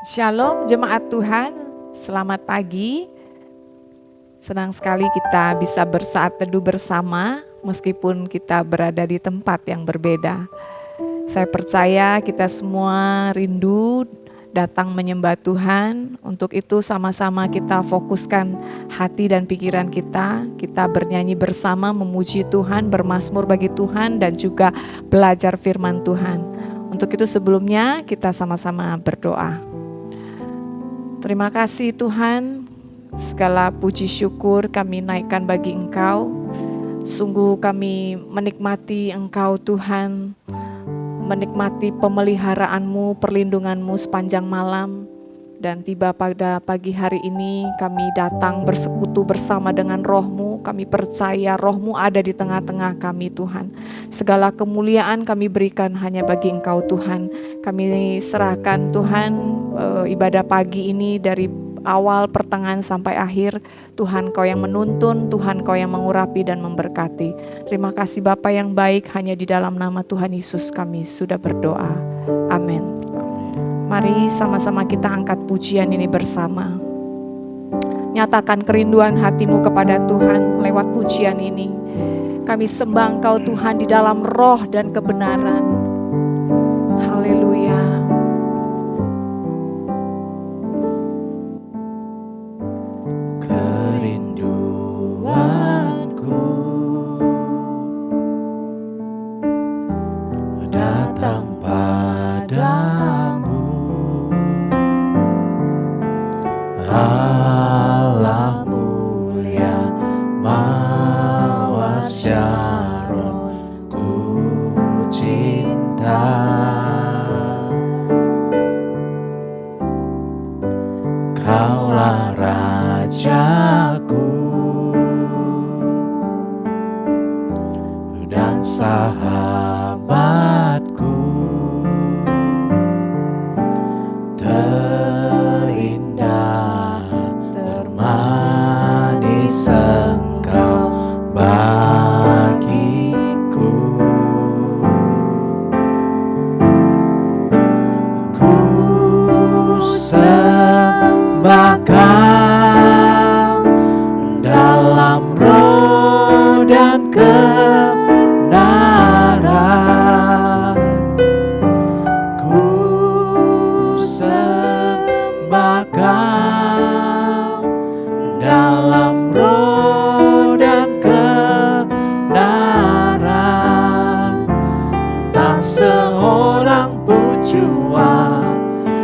Shalom jemaat Tuhan, selamat pagi. Senang sekali kita bisa bersaat teduh bersama meskipun kita berada di tempat yang berbeda. Saya percaya kita semua rindu datang menyembah Tuhan. Untuk itu sama-sama kita fokuskan hati dan pikiran kita. Kita bernyanyi bersama, memuji Tuhan, bermazmur bagi Tuhan, dan juga belajar firman Tuhan. Untuk itu sebelumnya kita sama-sama berdoa. Terima kasih Tuhan, segala puji syukur kami naikkan bagi Engkau. Sungguh kami menikmati Engkau Tuhan, menikmati pemeliharaan-Mu, perlindungan-Mu sepanjang malam. Dan tiba pada pagi hari ini kami datang bersekutu bersama dengan Roh-Mu. Kami percaya Roh-Mu ada di tengah-tengah kami Tuhan. Segala kemuliaan kami berikan hanya bagi Engkau Tuhan. Kami serahkan Tuhan ibadah pagi ini dari awal, pertengahan sampai akhir. Tuhan Kau yang menuntun, Tuhan Kau yang mengurapi dan memberkati. Terima kasih Bapa yang baik, hanya di dalam nama Tuhan Yesus kami sudah berdoa. Amin. Mari sama-sama kita angkat pujian ini bersama. Nyatakan kerinduan hatimu kepada Tuhan lewat pujian ini. Kami sembah Engkau Tuhan di dalam roh dan kebenaran. Haleluya. Kerinduanku datang padamu, Allah mulia mawar Syaron, ku cinta. Kaulah Rajaku dan sahabatku, terindah, termanis Engkau bagiku. Ku sembah Kau dalam roh dan kebenaran. Ku sembah Kau dalam roh dan kebenaran. Tak seorang pun jua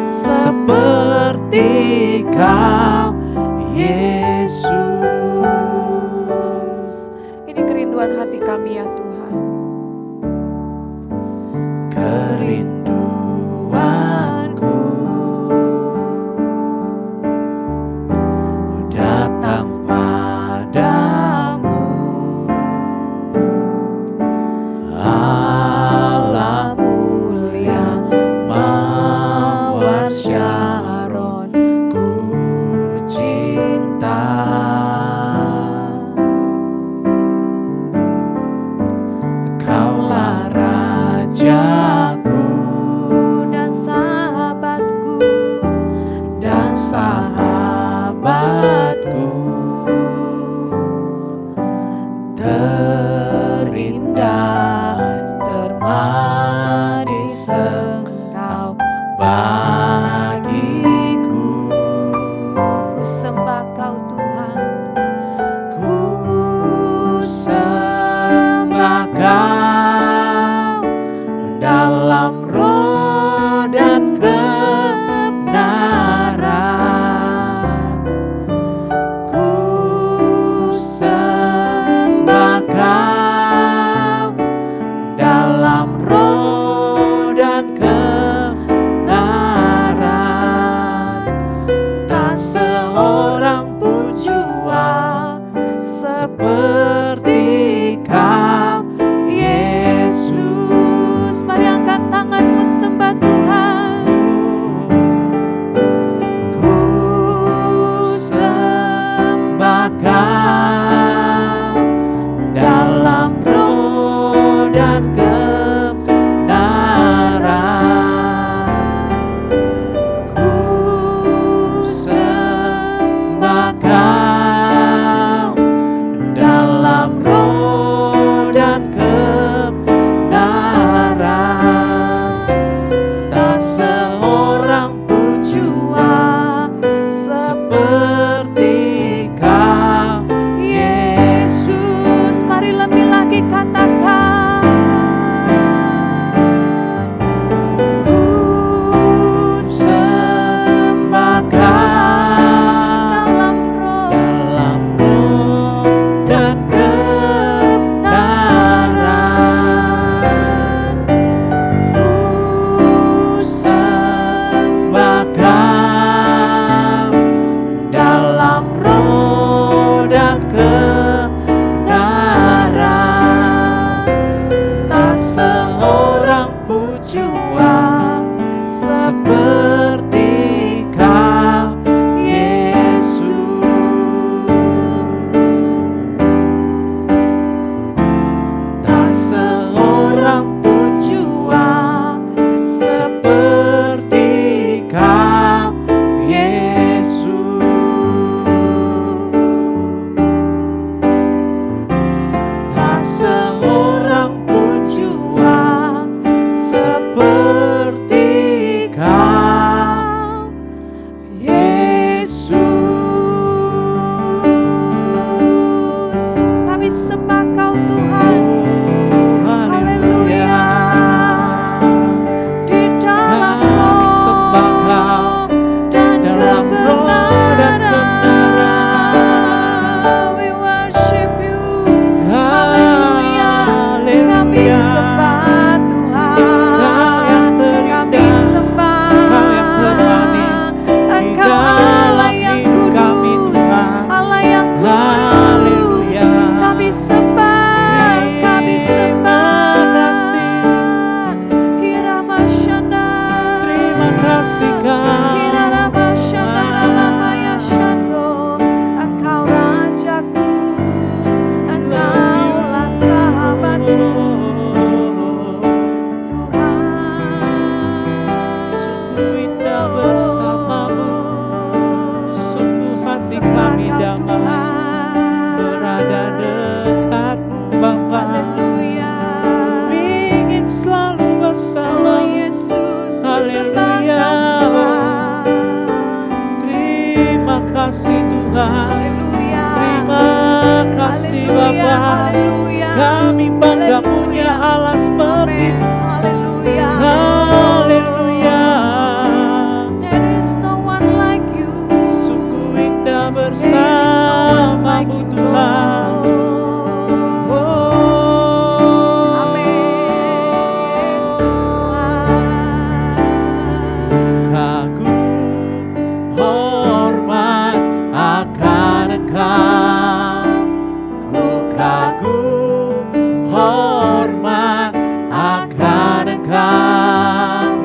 seperti Kau, Yesus. Ini kerinduan hati kami ya Tuhan. Kerinduanku datang padamu, Allah mulia mawar Syaron, ku cinta. Kaulah Rajaku Dan sahabatku, dan sahabatku, terindah, termanis Engkau bagiku. kasihkan. Engkau rajaku, Engkaulah sahabatku, Tuhan. Sungguh indah bersamamu, sungguh hati kami damai berada dekatmu Bapa. Haleluya. Ingin selalu Oh bersamamu. Yesus, ku Haleluya. sembahkan Tuhan. Terima kasih Tuhan. Haleluya. Terima kasih Haleluya, Bapa. haleluya. Kami bangga Haleluya. punya Allah seperti-Mu. Haleluya. Haleluya. There is no one like you. Sungguh indah There is no one like bersamamu you, Tuhan. Lord. Oh, Amin. Yesus Tuhan. kagum hormat akan Engkau. Ku kagum hormat akan Engkau.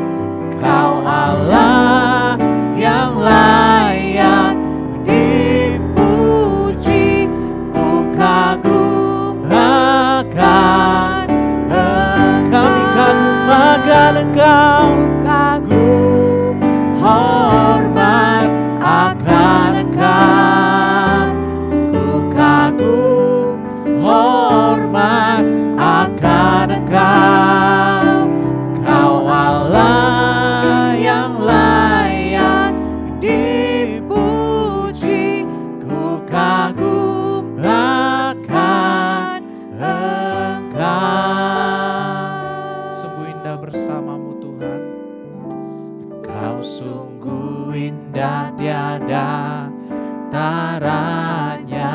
Kau Allah yang layak dipuji. Ku kagum akan kami kagum akan Engkau. Kagum Hormat akan Engkau. Ku kagum hormat akan Engkau. Kau Allah yang layak dipuji. Ku kagum akan Engkau. Sungguh indah bersamamu Tuhan. Kau sungguh indah tiada taranya,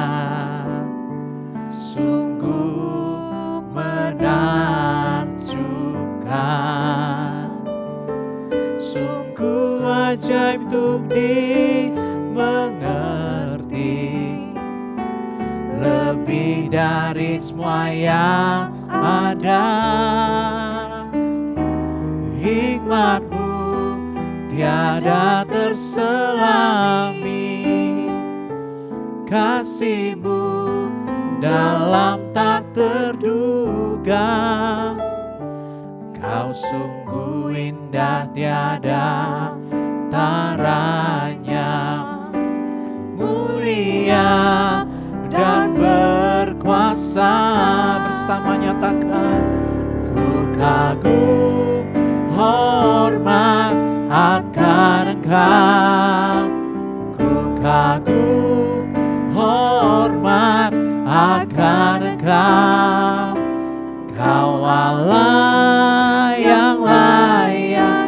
sungguh menakjubkan, sungguh ajaib untuk dimengerti, lebih dari semua yang ada. Hikmat-Mu tiada terselami, kasih-Mu dalam tak terduga. Kau sungguh indah tiada taranya, mulia dan berkuasa, bersama nyatakan ku kagum hormat akan Engkau. Ku kagum hormat akan Engkau. Kau Allah yang layak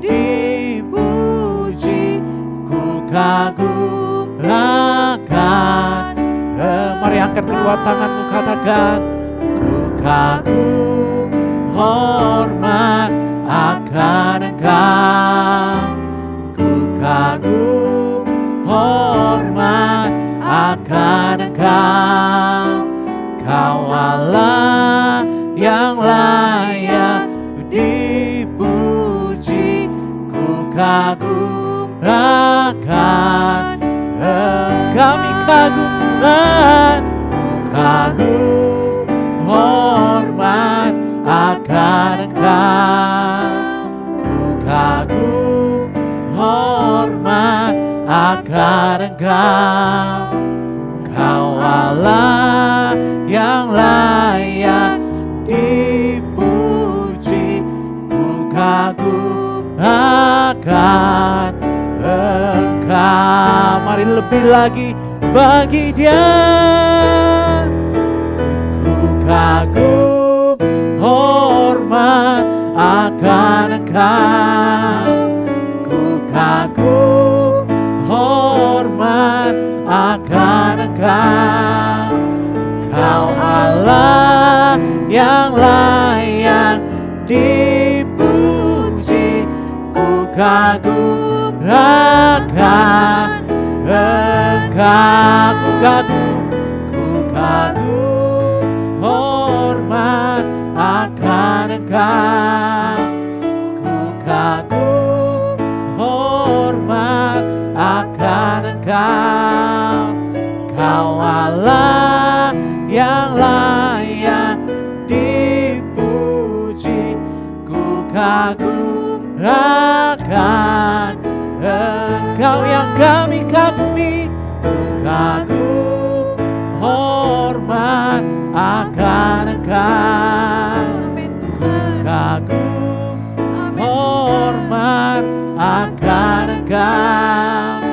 dipuji. Ku kagum akan mari angkat kedua tanganmu, katakan ku kagum hormat akan Engkau. Ku kagum hormat akan Engkau. Kau Allah yang layak dipuji. Ku kagum akan kami kagum Tuhan. Ku kagum hormat akan Engkau. Ku kagum hormat akan Engkau. Kau Allah yang layak dipuji. Ku kagum akan Engkau. Mari lebih lagi bagi Dia. Ku kagum hormat akan Engkau. Ku kagum hormat akan Engkau. Kau Allah yang layak dipuji. Ku kagum akan Engkau. Ku kagum hormat akan Engkau. Ku kagum Engkau, Kau Allah yang layak dipuji. Ku kagum akan Engkau yang kami kagumi. Ku kagum hormat akan Engkau. Ku kagum hormat akan Engkau.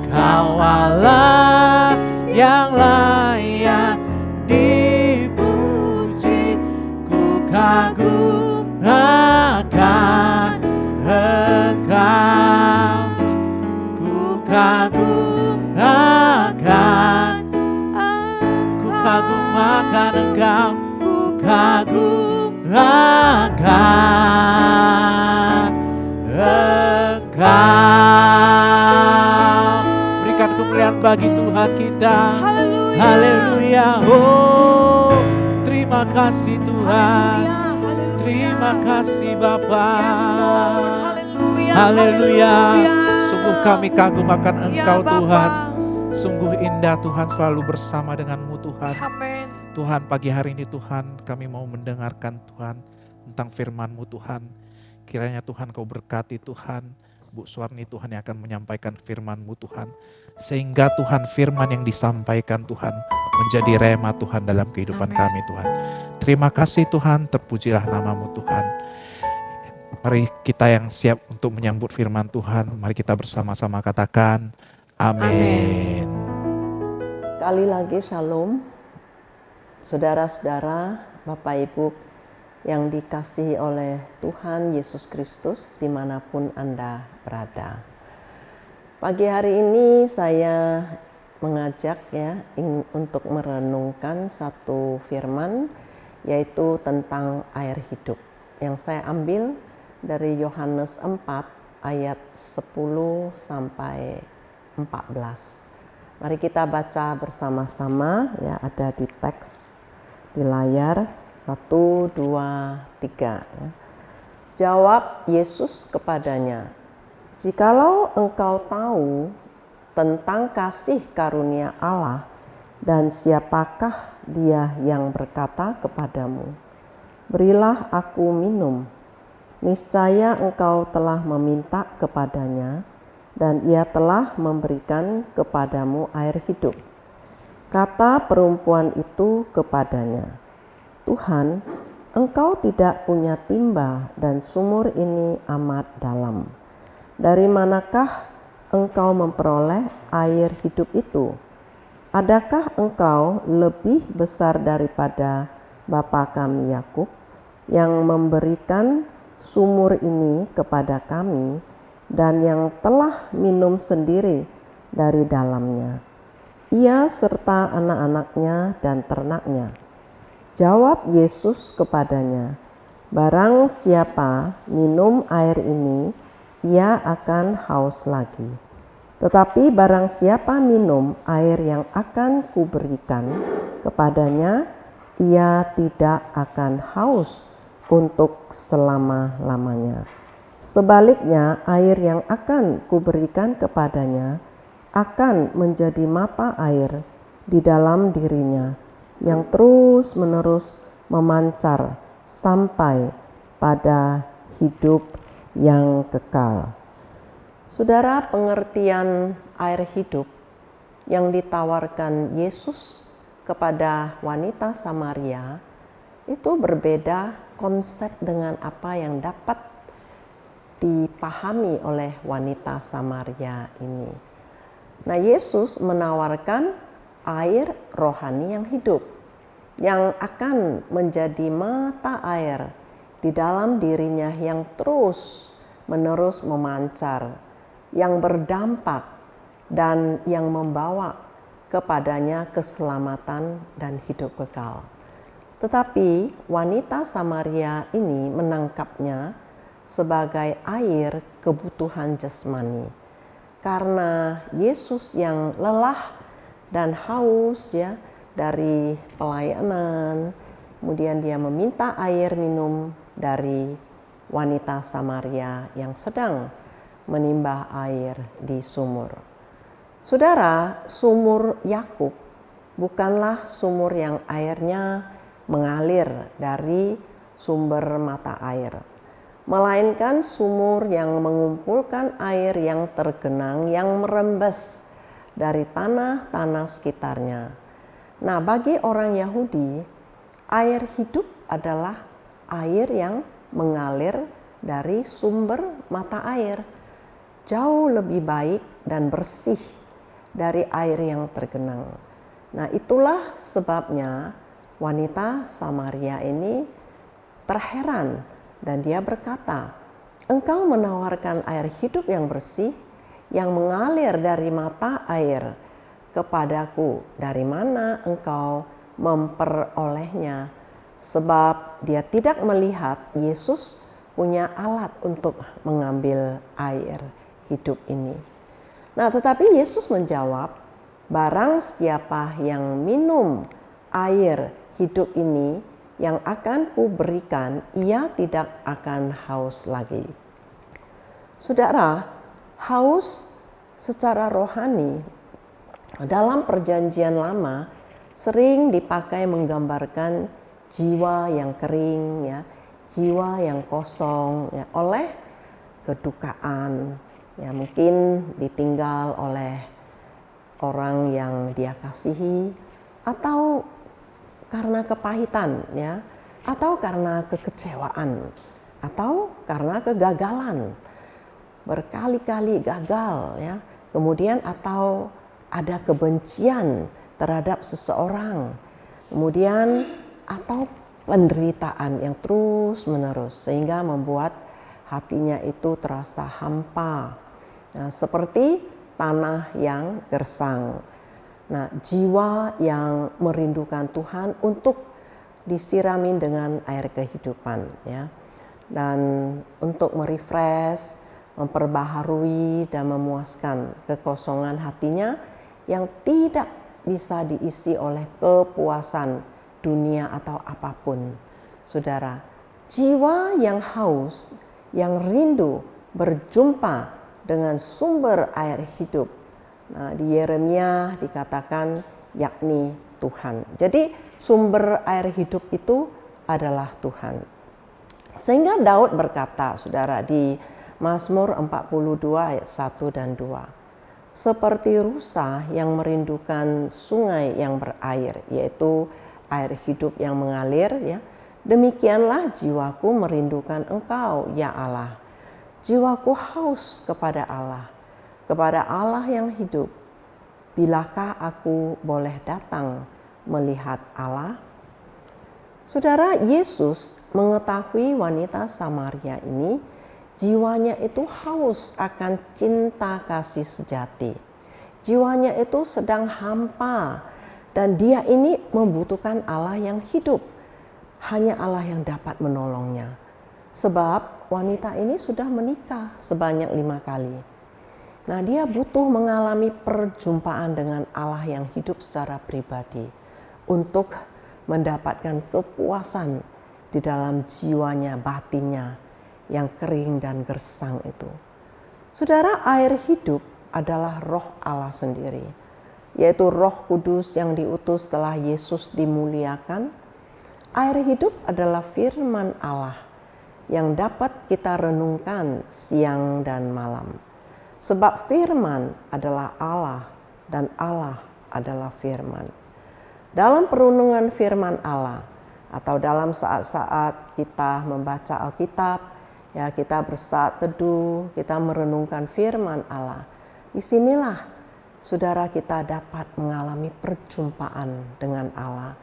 Kau Allah yang layak dipuji. Ku kagum akan Engkau. Ku kagum akan, ku kagum akan Engkau. Ku kagum akan Engkau. Berikan kemuliaan bagi Tuhan kita. Haleluya. Haleluya. Oh, terima kasih Tuhan. Haleluya. Terima kasih Bapa. Yes, Lord. Haleluya. Haleluya. Haleluya. Sungguh kami kagum akan Engkau Ya, Bapa. Tuhan. Sungguh indah Tuhan selalu bersama dengan-Mu Tuhan. Amin. Tuhan, pagi hari ini Tuhan kami mau mendengarkan Tuhan tentang firman-Mu Tuhan. Kiranya Tuhan Kau berkati Tuhan Bu Suwarni Tuhan yang akan menyampaikan firman-Mu Tuhan. Sehingga Tuhan firman yang disampaikan Tuhan menjadi rema Tuhan dalam kehidupan Amin. kami Tuhan. Terima kasih Tuhan, terpujilah nama-Mu Tuhan. Mari kita yang siap untuk menyambut firman Tuhan, mari kita bersama-sama katakan amin. Sekali lagi shalom, saudara-saudara, Bapak Ibu yang dikasihi oleh Tuhan Yesus Kristus dimanapun Anda berada. Pagi hari ini saya mengajak untuk merenungkan satu firman, yaitu tentang air hidup, yang saya ambil dari Yohanes 4 ayat 10 sampai 14. Mari kita baca bersama-sama, ya, ada di teks di layar 1, 2, 3. Ya. Jawab Yesus kepadanya, "Jikalau engkau tahu tentang kasih karunia Allah dan siapakah Dia yang berkata kepadamu, 'Berilah aku minum,' niscaya engkau telah meminta kepadanya, dan Ia telah memberikan kepadamu air hidup." Kata perempuan itu kepadanya, "Tuhan, engkau tidak punya timba dan sumur ini amat dalam. Dari manakah engkau memperoleh air hidup itu? Adakah engkau lebih besar daripada bapa kami Yakub yang memberikan sumur ini kepada kami dan yang telah minum sendiri dari dalamnya, ia serta anak-anaknya dan ternaknya?" Jawab Yesus kepadanya, "Barang siapa minum air ini, ia akan haus lagi. Tetapi barang siapa minum air yang akan kuberikan kepadanya, ia tidak akan haus untuk selama-lamanya. Sebaliknya, air yang akan kuberikan kepadanya akan menjadi mata air di dalam dirinya, yang terus-menerus memancar sampai pada hidup yang kekal." Saudara, pengertian air hidup yang ditawarkan Yesus kepada wanita Samaria itu berbeda konsep dengan apa yang dapat dipahami oleh wanita Samaria ini. Nah, Yesus menawarkan air rohani yang hidup, yang akan menjadi mata air di dalam dirinya yang terus menerus memancar, yang berdampak dan yang membawa kepadanya keselamatan dan hidup kekal. Tetapi wanita Samaria ini menangkapnya sebagai air kebutuhan jasmani, karena Yesus yang lelah dan haus dari pelayanan, kemudian dia meminta air minum dari wanita Samaria yang sedang menimba air di sumur. Saudara, sumur Yakub bukanlah sumur yang airnya mengalir dari sumber mata air, melainkan sumur yang mengumpulkan air yang tergenang, yang merembes dari tanah-tanah sekitarnya. Nah, bagi orang Yahudi, air hidup adalah air yang mengalir dari sumber mata air, jauh lebih baik dan bersih dari air yang tergenang. Nah, itulah sebabnya wanita Samaria ini terheran dan dia berkata, "Engkau menawarkan air hidup yang bersih yang mengalir dari mata air kepadaku. Dari mana engkau memperolehnya?" Sebab dia tidak melihat Yesus punya alat untuk mengambil air hidup ini. Nah, tetapi Yesus menjawab, "Barang siapa yang minum air hidup ini yang akan kuberikan, ia tidak akan haus lagi." Saudara, haus secara rohani dalam perjanjian lama sering dipakai menggambarkan jiwa yang kering, ya, jiwa yang kosong, ya, oleh kedukaan, ya, mungkin ditinggal oleh orang yang dia kasihi, atau karena kepahitan, ya, atau karena kekecewaan, atau karena kegagalan, berkali-kali gagal, ya, kemudian atau ada kebencian terhadap seseorang, kemudian atau penderitaan yang terus menerus sehingga membuat hatinya itu terasa hampa, nah, seperti tanah yang gersang. Nah, jiwa yang merindukan Tuhan untuk disirami dengan air kehidupan, ya, dan untuk merefresh, memperbaharui dan memuaskan kekosongan hatinya yang tidak bisa diisi oleh kepuasan dunia atau apapun. Saudara, jiwa yang haus, yang rindu berjumpa dengan sumber air hidup. Nah, di Yeremia dikatakan yakni Tuhan. Jadi sumber air hidup itu adalah Tuhan. Sehingga Daud berkata, saudara, di Mazmur 42 ayat 1 dan 2. Seperti rusa yang merindukan sungai yang berair, yaitu air hidup yang mengalir, ya, demikianlah jiwaku merindukan Engkau, ya Allah. Jiwaku haus kepada Allah yang hidup. Bilakah aku boleh datang melihat Allah? Saudara, Yesus mengetahui wanita Samaria ini jiwanya itu haus akan cinta kasih sejati. Jiwanya itu sedang hampa dan dia ini membutuhkan Allah yang hidup. Hanya Allah yang dapat menolongnya. Sebab wanita ini sudah menikah sebanyak 5 kali. Nah, dia butuh mengalami perjumpaan dengan Allah yang hidup secara pribadi untuk mendapatkan kepuasan di dalam jiwanya, batinnya yang kering dan gersang itu. Saudara, air hidup adalah roh Allah sendiri, yaitu Roh Kudus yang diutus setelah Yesus dimuliakan. Air hidup adalah firman Allah yang dapat kita renungkan siang dan malam. Sebab firman adalah Allah dan Allah adalah firman. Dalam perenungan firman Allah atau dalam saat-saat kita membaca Alkitab, ya, kita bersaat teduh, kita merenungkan firman Allah. Disinilah saudara kita dapat mengalami perjumpaan dengan Allah,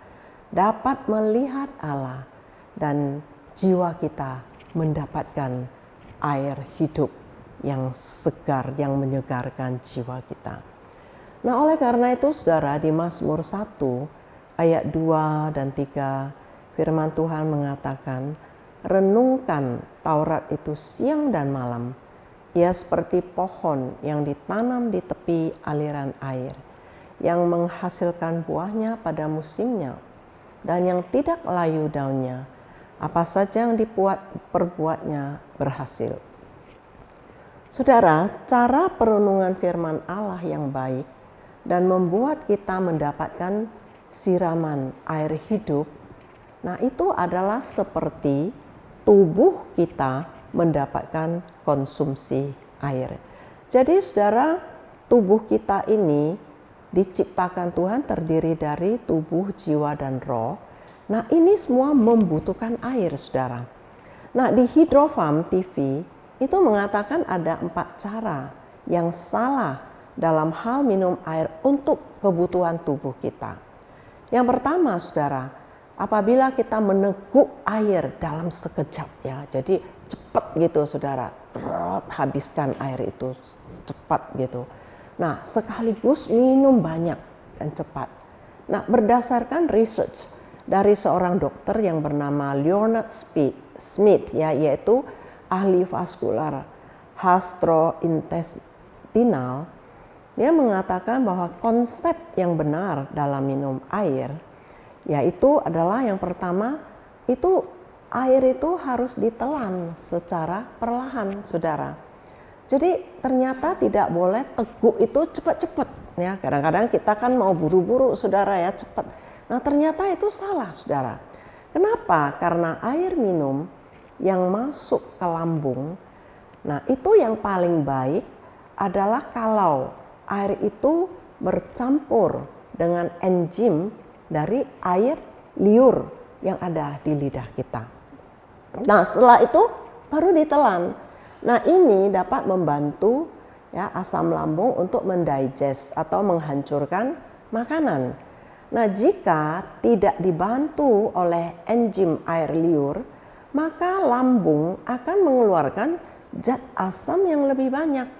dapat melihat Allah, dan jiwa kita mendapatkan air hidup yang segar, yang menyegarkan jiwa kita. Nah, oleh karena itu saudara, di Mazmur 1 ayat 2 dan 3 firman Tuhan mengatakan, renungkan Taurat itu siang dan malam. Ia seperti pohon yang ditanam di tepi aliran air, yang menghasilkan buahnya pada musimnya, dan yang tidak layu daunnya. Apa saja yang perbuatnya berhasil. Saudara, cara perenungan firman Allah yang baik dan membuat kita mendapatkan siraman air hidup, nah itu adalah seperti tubuh kita mendapatkan konsumsi air. Jadi saudara, tubuh kita ini diciptakan Tuhan terdiri dari tubuh, jiwa, dan roh. Nah ini semua membutuhkan air saudara. Nah di Hydrofarm TV itu mengatakan ada 4 cara yang salah dalam hal minum air untuk kebutuhan tubuh kita. Yang pertama saudara, apabila kita meneguk air dalam sekejap ya, jadi cepat gitu saudara, habiskan air itu cepat gitu. Nah sekaligus minum banyak dan cepat. Nah berdasarkan research dari seorang dokter yang bernama Leonard Smith ya, yaitu ahli vaskular gastrointestinal, dia mengatakan bahwa konsep yang benar dalam minum air yaitu adalah yang pertama itu air itu harus ditelan secara perlahan saudara. Jadi ternyata tidak boleh teguk itu cepat-cepat ya. Kadang-kadang kita kan mau buru-buru saudara ya, cepat. Nah ternyata itu salah saudara. Kenapa? Karena air minum yang masuk ke lambung, nah itu yang paling baik adalah kalau air itu bercampur dengan enzim dari air liur yang ada di lidah kita. Nah setelah itu baru ditelan. Nah ini dapat membantu ya asam lambung untuk mendigest atau menghancurkan makanan. Nah jika tidak dibantu oleh enzim air liur, maka lambung akan mengeluarkan zat asam yang lebih banyak.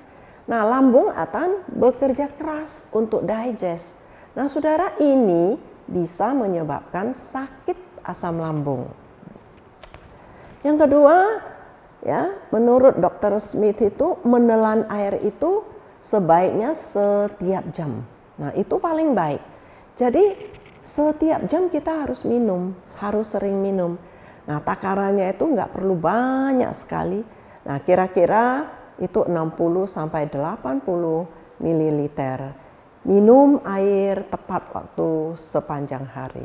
Nah lambung akan bekerja keras untuk digest. Nah saudara, ini bisa menyebabkan sakit asam lambung. Yang kedua, ya, menurut Dr. Smith itu menelan air itu sebaiknya setiap jam. Nah, itu paling baik. Jadi setiap jam kita harus minum, harus sering minum. Nah, takarannya itu nggak perlu banyak sekali. Nah, kira-kira itu 60 sampai 80 ml. Minum air tepat waktu sepanjang hari.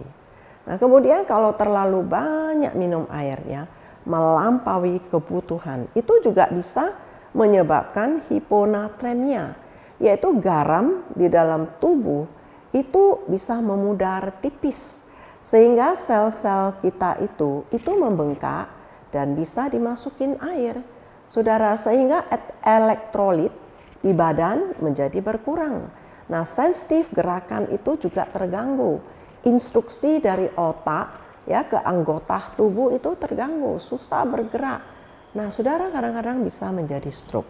Nah, kemudian kalau terlalu banyak minum air ya, melampaui kebutuhan, itu juga bisa menyebabkan hiponatremia, yaitu garam di dalam tubuh itu bisa memudar tipis sehingga sel-sel kita itu membengkak dan bisa dimasukin air saudara, sehingga elektrolit di badan menjadi berkurang. Nah sensitif gerakan itu juga terganggu, instruksi dari otak ya ke anggota tubuh itu terganggu, susah bergerak. Nah saudara, kadang-kadang bisa menjadi stroke.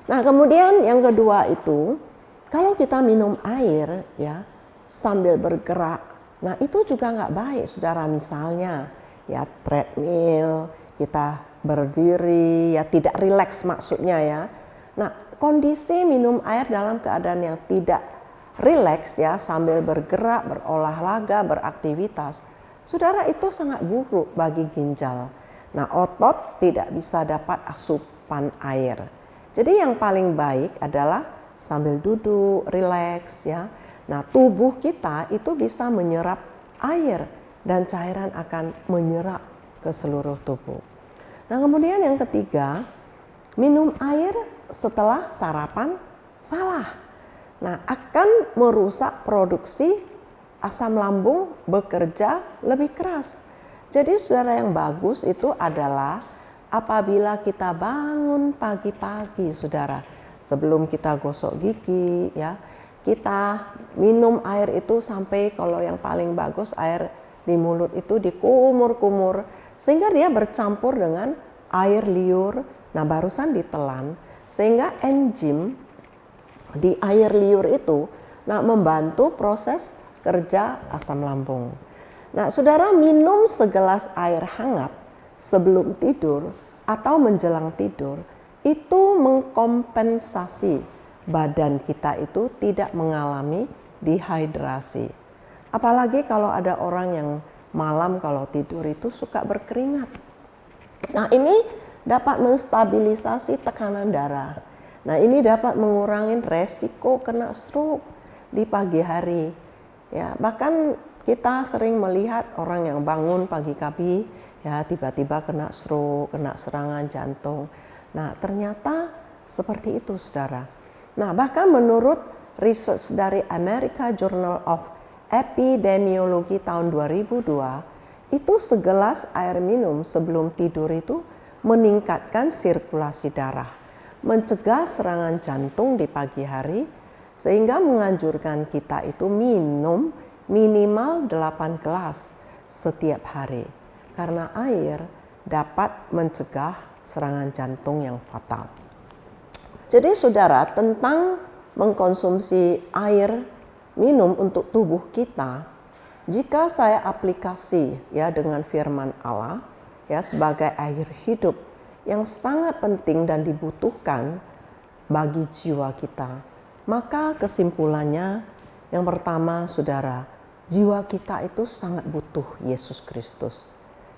Nah kemudian yang kedua itu, kalau kita minum air ya sambil bergerak, nah itu juga nggak baik saudara. Misalnya ya treadmill, kita berdiri ya tidak rileks maksudnya ya. Nah kondisi minum air dalam keadaan yang tidak rileks ya sambil bergerak, berolahraga, beraktivitas, saudara, itu sangat buruk bagi ginjal. Nah otot tidak bisa dapat asupan air. Jadi yang paling baik adalah sambil duduk, rileks ya. Nah tubuh kita itu bisa menyerap air dan cairan akan menyerap ke seluruh tubuh. Nah kemudian yang ketiga, minum air setelah sarapan salah. Nah akan merusak produksi asam lambung bekerja lebih keras. Jadi saudara, yang bagus itu adalah apabila kita bangun pagi-pagi saudara, sebelum kita gosok gigi ya, kita minum air itu sampai, kalau yang paling bagus air di mulut itu dikumur-kumur sehingga dia bercampur dengan air liur. Nah barusan ditelan sehingga enzim di air liur itu membantu proses kerja asam lambung. Nah saudara, minum segelas air hangat sebelum tidur atau menjelang tidur itu mengkompensasi badan kita itu tidak mengalami dehidrasi. Apalagi kalau ada orang yang malam kalau tidur itu suka berkeringat. Nah ini dapat menstabilisasi tekanan darah. Nah, ini dapat mengurangi resiko kena stroke di pagi hari. Ya, bahkan kita sering melihat orang yang bangun pagi-pagi ya tiba-tiba kena stroke, kena serangan jantung. Nah, ternyata seperti itu, Saudara. Nah, bahkan menurut research dari American Journal of Epidemiology tahun 2002, itu segelas air minum sebelum tidur itu meningkatkan sirkulasi darah, mencegah serangan jantung di pagi hari, sehingga menganjurkan kita itu minum minimal 8 gelas setiap hari. Karena air dapat mencegah serangan jantung yang fatal. Jadi Saudara, tentang mengkonsumsi air minum untuk tubuh kita, jika saya aplikasi ya dengan firman Allah ya sebagai air hidup yang sangat penting dan dibutuhkan bagi jiwa kita, maka kesimpulannya yang pertama, Saudara, jiwa kita itu sangat butuh Yesus Kristus.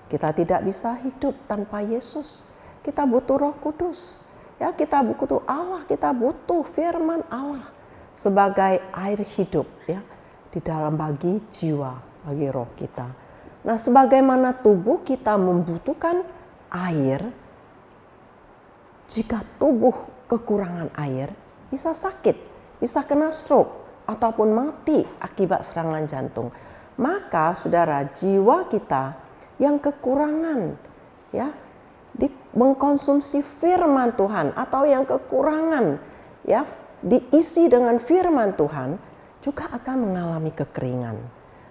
Kita tidak bisa hidup tanpa Yesus. Kita butuh Roh Kudus. Ya, kita butuh Allah, kita butuh firman Allah sebagai air hidup ya di dalam bagi jiwa, bagi roh kita. Nah, sebagaimana tubuh kita membutuhkan air, jika tubuh kekurangan air bisa sakit, bisa kena stroke ataupun mati akibat serangan jantung. Maka Saudara, jiwa kita yang kekurangan ya mengkonsumsi firman Tuhan atau yang kekurangan ya diisi dengan firman Tuhan juga akan mengalami kekeringan,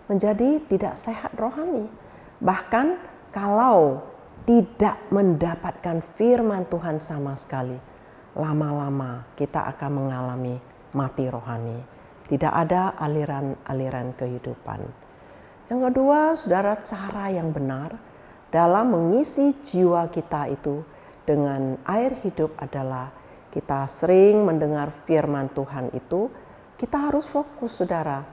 menjadi tidak sehat rohani. Bahkan kalau tidak mendapatkan firman Tuhan sama sekali, lama-lama kita akan mengalami mati rohani. Tidak ada aliran-aliran kehidupan. Yang kedua, Saudara, cara yang benar dalam mengisi jiwa kita itu dengan air hidup adalah kita sering mendengar firman Tuhan itu, kita harus fokus, Saudara.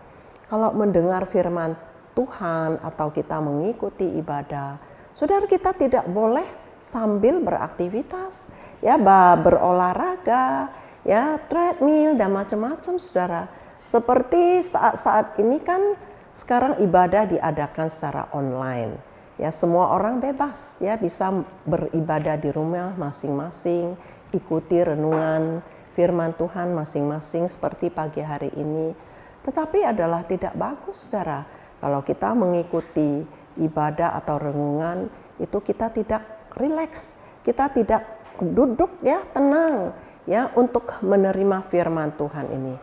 Kalau mendengar firman Tuhan atau kita mengikuti ibadah, Saudara, kita tidak boleh sambil beraktivitas, ya berolahraga, ya treadmill dan macam-macam, Saudara. Seperti saat-saat ini kan sekarang ibadah diadakan secara online. Ya, semua orang bebas ya bisa beribadah di rumah masing-masing, ikuti renungan firman Tuhan masing-masing seperti pagi hari ini. Tetapi adalah tidak bagus, Saudara, kalau kita mengikuti ibadah atau renungan itu kita tidak rileks, kita tidak duduk ya tenang ya untuk menerima firman Tuhan ini.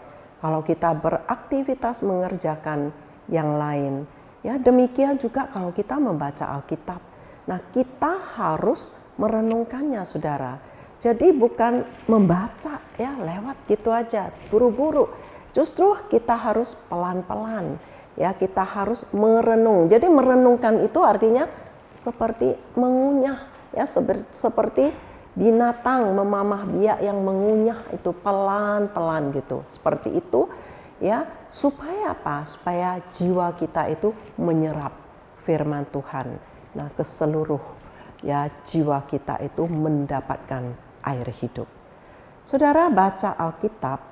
Kalau kita beraktivitas mengerjakan yang lain, ya demikian juga kalau kita membaca Alkitab. Nah, kita harus merenungkannya, Saudara. Jadi bukan membaca ya lewat gitu aja, buru-buru. Justru kita harus pelan-pelan. Ya, kita harus merenung. Jadi merenungkan itu artinya seperti mengunyah, ya seperti binatang memamah biak yang mengunyah itu pelan-pelan gitu. Seperti itu ya, supaya apa? Supaya jiwa kita itu menyerap firman Tuhan. Nah, ke seluruh ya jiwa kita itu mendapatkan air hidup. Saudara, baca Alkitab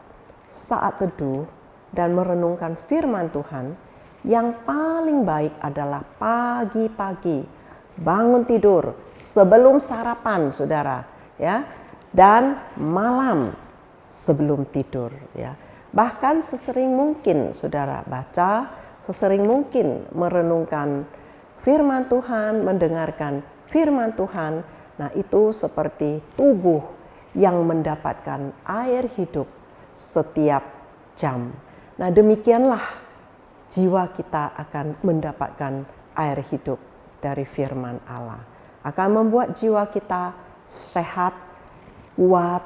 saat teduh dan merenungkan firman Tuhan, yang paling baik adalah pagi-pagi bangun tidur sebelum sarapan, Saudara, ya, dan malam sebelum tidur, ya. Bahkan sesering mungkin Saudara baca, sesering mungkin merenungkan firman Tuhan, mendengarkan firman Tuhan. Nah, itu seperti tubuh yang mendapatkan air hidup setiap jam. Nah, demikianlah jiwa kita akan mendapatkan air hidup dari firman Allah. Akan membuat jiwa kita sehat, kuat,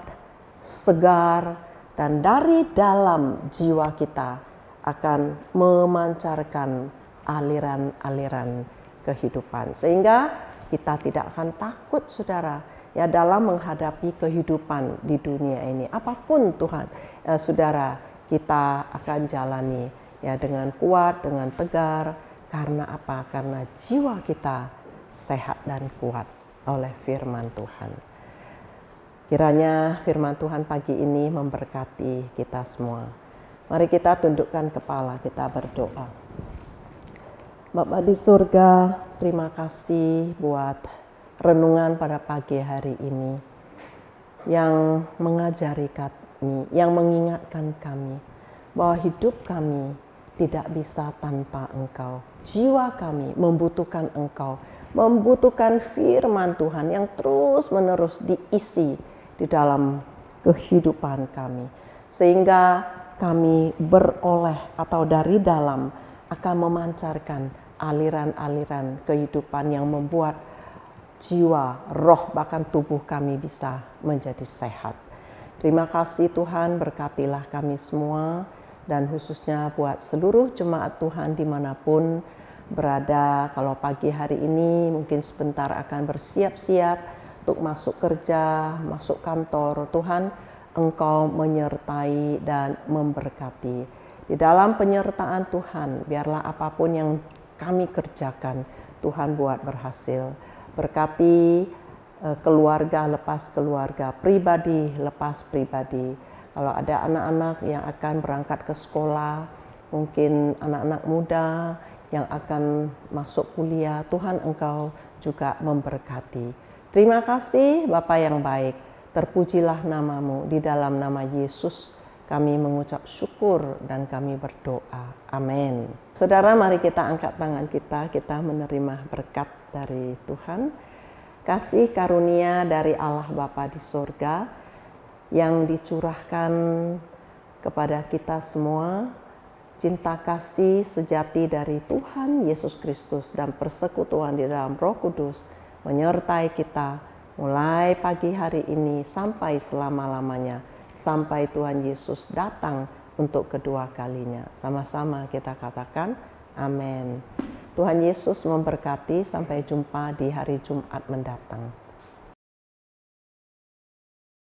segar, dan dari dalam jiwa kita akan memancarkan aliran-aliran kehidupan. Sehingga kita tidak akan takut, Saudara, ya dalam menghadapi kehidupan di dunia ini. Apapun Tuhan, Saudara, kita akan jalani ya dengan kuat, dengan tegar. Karena apa? Karena jiwa kita sehat dan kuat oleh firman Tuhan. Kiranya firman Tuhan pagi ini memberkati kita semua. Mari kita tundukkan kepala, kita berdoa. Bapa di surga, terima kasih buat renungan pada pagi hari ini yang mengajari kami, yang mengingatkan kami bahwa hidup kami tidak bisa tanpa Engkau. Jiwa kami membutuhkan Engkau, membutuhkan firman Tuhan yang terus-menerus diisi di dalam kehidupan kami. Sehingga kami beroleh atau dari dalam akan memancarkan aliran-aliran kehidupan yang membuat jiwa, roh, bahkan tubuh kami bisa menjadi sehat. Terima kasih Tuhan, berkatilah kami semua dan khususnya buat seluruh jemaat Tuhan dimanapun berada. Kalau pagi hari ini mungkin sebentar akan bersiap-siap untuk masuk kerja, masuk kantor, Tuhan Engkau menyertai dan memberkati. Di dalam penyertaan Tuhan, biarlah apapun yang kami kerjakan, Tuhan buat berhasil. Berkati keluarga lepas keluarga, pribadi lepas pribadi. Kalau ada anak-anak yang akan berangkat ke sekolah, mungkin anak-anak muda yang akan masuk kuliah, Tuhan Engkau juga memberkati. Terima kasih Bapa yang baik, terpujilah namamu, di dalam nama Yesus kami mengucap syukur dan kami berdoa. Amin. Saudara, mari kita angkat tangan kita menerima berkat dari Tuhan. Kasih karunia dari Allah Bapa di surga yang dicurahkan kepada kita semua, cinta kasih sejati dari Tuhan Yesus Kristus dan persekutuan di dalam Roh Kudus menyertai kita mulai pagi hari ini sampai selama-lamanya, sampai Tuhan Yesus datang untuk kedua kalinya. Sama-sama kita katakan amin. Tuhan Yesus memberkati, sampai jumpa di hari Jumat mendatang.